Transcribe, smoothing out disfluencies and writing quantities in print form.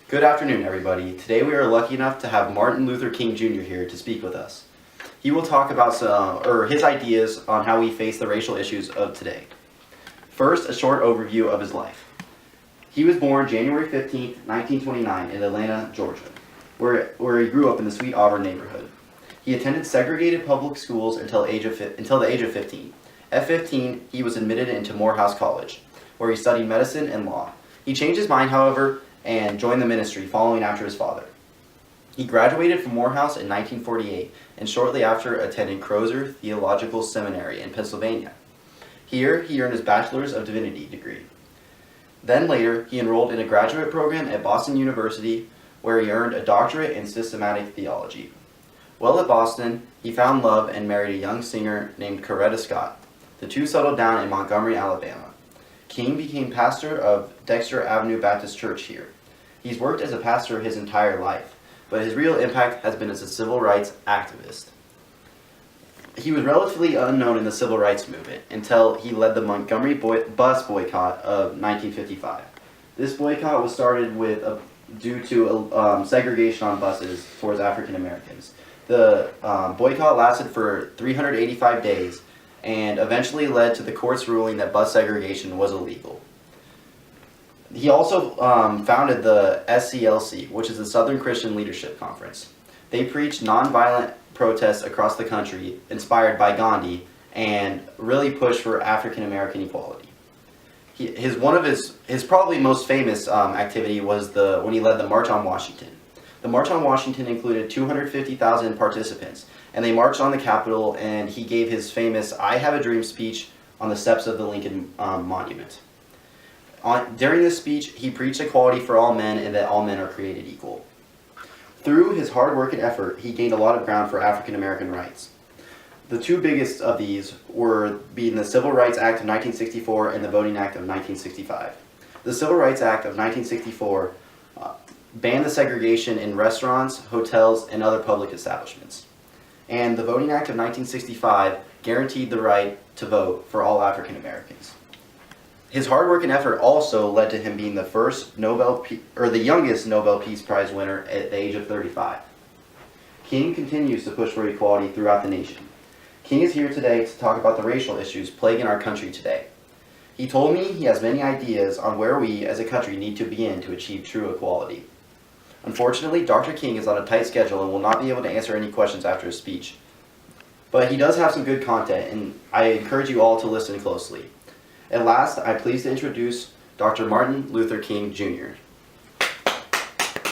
Good afternoon, everybody. Today we are lucky enough to have Martin Luther King Jr. here to speak with us. He will talk about his ideas on how we face the racial issues of today. First, a short overview of his life. He was born January 15th, 1929 in Atlanta, Georgia, where he grew up in the Sweet Auburn neighborhood. He attended segregated public schools until the age of 15. At 15, he was admitted into Morehouse College, where he studied medicine and law. He changed his mind, however, and joined the ministry following after his father. He graduated from Morehouse in 1948 and shortly after attended Crozer Theological Seminary in Pennsylvania. Here, he earned his Bachelor's of Divinity degree. Then later, he enrolled in a graduate program at Boston University, where he earned a doctorate in systematic theology. While at Boston, he found love and married a young singer named Coretta Scott. The two settled down in Montgomery, Alabama. King became pastor of Dexter Avenue Baptist Church here. He's worked as a pastor his entire life, but his real impact has been as a civil rights activist. He was relatively unknown in the civil rights movement until he led the Montgomery bus boycott of 1955. This boycott was started due to segregation on buses towards African Americans. The boycott lasted for 385 days and eventually led to the court's ruling that bus segregation was illegal. He also founded the SCLC, which is the Southern Christian Leadership Conference. They preached nonviolent protests across the country, inspired by Gandhi, and really pushed for African American equality. His probably most famous activity was when he led the March on Washington. The March on Washington included 250,000 participants, and they marched on the Capitol, and he gave his famous "I Have a Dream" speech on the steps of the Lincoln Monument. During this speech, he preached equality for all men and that all men are created equal. Through his hard work and effort, he gained a lot of ground for African American rights. The two biggest of these were being the Civil Rights Act of 1964 and the Voting Act of 1965. The Civil Rights Act of 1964 banned the segregation in restaurants, hotels, and other public establishments. And the Voting Act of 1965 guaranteed the right to vote for all African Americans. His hard work and effort also led to him being the youngest Nobel Peace Prize winner at the age of 35. King continues to push for equality throughout the nation. King is here today to talk about the racial issues plaguing our country today. He told me he has many ideas on where we as a country need to begin to achieve true equality. Unfortunately, Dr. King is on a tight schedule and will not be able to answer any questions after his speech. But he does have some good content, and I encourage you all to listen closely. At last, I'm pleased to introduce Dr. Martin Luther King Jr.